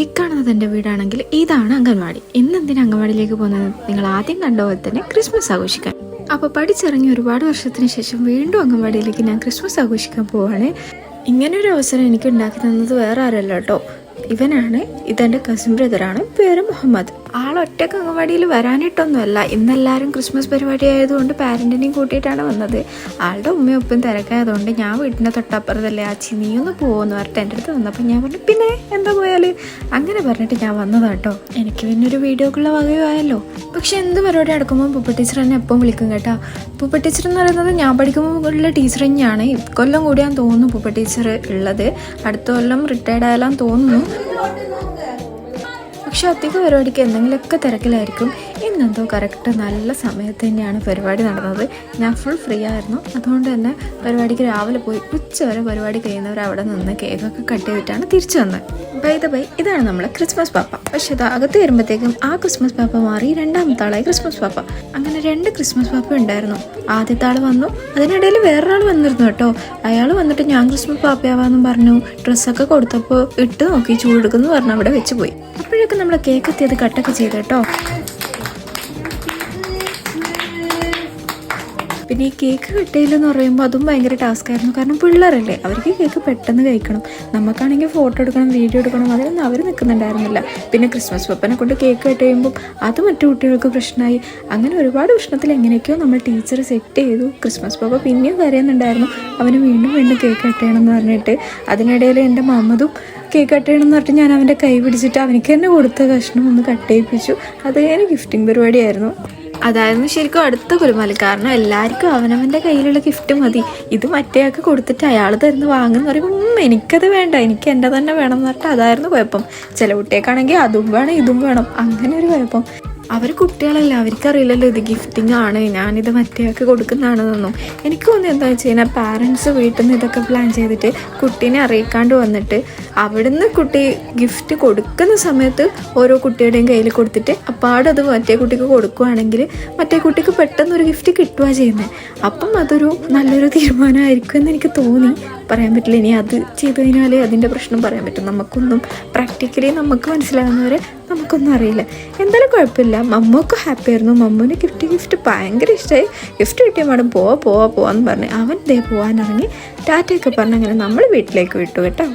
ഈ കാണുന്നത് എൻ്റെ വീടാണെങ്കിൽ ഇതാണ് അംഗൻവാടി. ഇന്നെന്തിനാ അംഗൻവാടിയിലേക്ക് പോകുന്നത്? നിങ്ങൾ ആദ്യം കണ്ട പോലെ തന്നെ ക്രിസ്മസ് ആഘോഷിക്കാൻ. അപ്പോൾ പഠിച്ചിറങ്ങി ഒരുപാട് വർഷത്തിന് ശേഷം വീണ്ടും അംഗൻവാടിയിലേക്ക് ഞാൻ ക്രിസ്മസ് ആഘോഷിക്കാൻ പോവാണ്. ഇങ്ങനൊരു അവസരം എനിക്ക് ഉണ്ടാക്കി തന്നത് വേറെ ആരല്ല കേട്ടോ, ഇവനാണ്. ഇതെൻ്റെ കസിൻ ബ്രദറാണ്, പേര് മുഹമ്മദ്. ആളൊറ്റക്ക് അംഗൻവാടിയിൽ വരാനിട്ടൊന്നുമല്ല, ഇന്നെല്ലാവരും ക്രിസ്മസ് പരിപാടി ആയതുകൊണ്ട് പാരൻറ്റിനെയും കൂട്ടിയിട്ടാണ് വന്നത്. ആളുടെ ഉമ്മയും ഉപ്പയും തിരക്കായതുകൊണ്ട് ഞാൻ വീട്ടിൻ്റെ തൊട്ടപ്പുറത്തല്ലേ ആച്ചി, നീ ഒന്ന് പോകുമെന്ന് പറഞ്ഞിട്ട് എൻ്റെ അടുത്ത് വന്നപ്പോൾ ഞാൻ പറഞ്ഞു പിന്നെ എന്താ പോയാൽ, അങ്ങനെ പറഞ്ഞിട്ട് ഞാൻ വന്നതാ കേട്ടോ. എനിക്ക് പിന്നെ ഒരു വീഡിയോക്കുള്ള വകയോ ആയല്ലോ. പക്ഷെ എന്ത് പരിപാടി നടക്കുമ്പോൾ പൂപ്പ ടീച്ചർ എന്നെ എപ്പം വിളിക്കും കേട്ടോ. പൂപ്പ ടീച്ചർ എന്ന് പറയുന്നത് ഞാൻ പഠിക്കുമ്പോൾ ഉള്ള ടീച്ചർ തന്നെയാണ്. ഇക്കൊല്ലം കൂടിയാൻ തോന്നുന്നു പൂപ്പ ടീച്ചർ ഉള്ളത്, അടുത്ത കൊല്ലം റിട്ടയർഡ് ആയാലും തോന്നുന്നു. പക്ഷെ അധികം പരിപാടിക്ക് എന്തെങ്കിലുമൊക്കെ തിരക്കിലായിരിക്കും. ഇന്നെന്തോ കറക്റ്റ് നല്ല സമയത്ത് തന്നെയാണ് പരിപാടി നടന്നത്. ഞാൻ ഫുൾ ഫ്രീ ആയിരുന്നു, അതുകൊണ്ട് തന്നെ പരിപാടിക്ക് രാവിലെ പോയി ഉച്ച വരെ പരിപാടി കഴിയുന്നവർ അവിടെ നിന്ന് കേക്കൊക്കെ കട്ട് ചെയ്തിട്ടാണ് തിരിച്ചു വന്നത്. ബൈ ഇതാണ് നമ്മളെ ക്രിസ്മസ് പാപ്പ. പക്ഷെ അത് അകത്ത് വരുമ്പോഴത്തേക്കും ആ ക്രിസ്മസ് പാപ്പ മാറി രണ്ടാമത്തെ ആളായി ക്രിസ്മസ് പാപ്പ. അങ്ങനെ 2 ക്രിസ്മസ് പാപ്പ ഉണ്ടായിരുന്നു. ആദ്യത്തെ ആൾ വന്നു, അതിനിടയിൽ വേറൊരാൾ വന്നിരുന്നു കേട്ടോ. അയാൾ വന്നിട്ട് ഞാൻ ക്രിസ്മസ് പാപ്പയാവാന്നും പറഞ്ഞു. ഡ്രസ്സൊക്കെ കൊടുത്തപ്പോൾ ഇട്ട് നോക്കി, ചൂടെടുക്കുന്നു പറഞ്ഞ് അവിടെ വെച്ച് പോയി. അപ്പോഴൊക്കെ നമ്മൾ കേക്ക് എത്തിയത് കട്ടൊക്കെ ചെയ്തു കേട്ടോ. പിന്നെ ഈ കേക്ക് കട്ടിയില്ലെന്ന് പറയുമ്പോൾ അതും ഭയങ്കര ടാസ്ക് ആയിരുന്നു. കാരണം പിള്ളേരല്ലേ, അവർക്ക് കേക്ക് പെട്ടെന്ന് കഴിക്കണം. നമുക്കാണെങ്കിൽ ഫോട്ടോ എടുക്കണം, വീഡിയോ എടുക്കണം, അതിലൊന്നും അവർ നിൽക്കുന്നുണ്ടായിരുന്നില്ല. പിന്നെ ക്രിസ്മസ് പപ്പനെ കൊണ്ട് കേക്ക് കട്ട് ചെയ്യുമ്പോൾ അത് മറ്റു കുട്ടികൾക്ക് പ്രശ്നമായി. അങ്ങനെ ഒരുപാട് പ്രശ്നത്തിൽ എങ്ങനെയൊക്കെയോ നമ്മൾ ടീച്ചർ സെറ്റ് ചെയ്തു. ക്രിസ്മസ് പപ്പ പിന്നെയും കരയുന്നുണ്ടായിരുന്നു, അവന് വീണ്ടും കേക്ക് കട്ട് ചെയ്യണമെന്ന് പറഞ്ഞിട്ട്. അതിനിടയിൽ എൻ്റെ മമ്മതും കേക്ക് കട്ട് ചെയ്യണമെന്ന് പറഞ്ഞിട്ട് ഞാൻ അവൻ്റെ കൈ പിടിച്ചിട്ട് അവനിക്ക് തന്നെ കൊടുത്ത കഷ്ണം ഒന്ന് കട്ട് ചെയ്യിപ്പിച്ചു. അത് കഴിഞ്ഞ് ഗിഫ്റ്റിംഗ് പരിപാടിയായിരുന്നു. അതായിരുന്നു ശരിക്കും അടുത്ത കുലുമാലി. കാരണം എല്ലാവർക്കും അവനവൻ്റെ കയ്യിലുള്ള ഗിഫ്റ്റ് മതി. ഇത് മറ്റേയാൾക്ക് കൊടുത്തിട്ട് അയാൾ തരുന്ന വാങ്ങുന്ന പറയുമ്പോൾ എനിക്കത് വേണ്ട, എനിക്ക് എൻ്റെ തന്നെ വേണം എന്ന് പറഞ്ഞിട്ട് അതായിരുന്നു കുഴപ്പം. ചില കുട്ടികൾക്കാണെങ്കിൽ അതും വേണം ഇതും വേണം, അങ്ങനെ ഒരു കുഴപ്പം. അവർ കുട്ടികളല്ല, അവർക്കറിയില്ലല്ലോ ഇത് ഗിഫ്റ്റിംഗ് ആണ്, ഞാനിത് മറ്റേയാൾക്ക് കൊടുക്കുന്നതാണെന്നൊന്നും. എനിക്ക് തോന്നി എന്താണെന്ന് വെച്ച് കഴിഞ്ഞാൽ പാരൻസ് വീട്ടിൽ നിന്ന് ഇതൊക്കെ പ്ലാൻ ചെയ്തിട്ട് കുട്ടീനെ അറിയിക്കാണ്ട് വന്നിട്ട് അവിടുന്ന് കുട്ടി ഗിഫ്റ്റ് കൊടുക്കുന്ന സമയത്ത് ഓരോ കുട്ടിയുടെയും കയ്യിൽ കൊടുത്തിട്ട് അപ്പാടത് മറ്റേ കുട്ടിക്ക് കൊടുക്കുകയാണെങ്കിൽ മറ്റേ കുട്ടിക്ക് പെട്ടെന്നൊരു ഗിഫ്റ്റ് കിട്ടുക ചെയ്യുന്നത്. അപ്പം അതൊരു നല്ലൊരു തീരുമാനമായിരിക്കും എന്ന് എനിക്ക് തോന്നി. പറയാൻ പറ്റില്ല, ഇനി അത് ചെയ്തു കഴിഞ്ഞാൽ അതിൻ്റെ പ്രശ്നം പറയാൻ പറ്റും. നമുക്കൊന്നും പ്രാക്ടിക്കലി നമുക്ക് മനസ്സിലാകുന്നവരെ നമുക്കൊന്നും അറിയില്ല. എന്തായാലും കുഴപ്പമില്ല, മമ്മൊക്കെ ഹാപ്പി ആയിരുന്നു. മമ്മൂന് ഗിഫ്റ്റ് ഭയങ്കര ഇഷ്ടമായി. ഗിഫ്റ്റ് കിട്ടിയ മാഡം പോവാന്ന് പറഞ്ഞ് അവൻ ദേ പോകാനിറങ്ങി ടാറ്റയൊക്കെ പറഞ്ഞ് അങ്ങനെ നമ്മൾ വീട്ടിലേക്ക് വിട്ടു കേട്ടോ.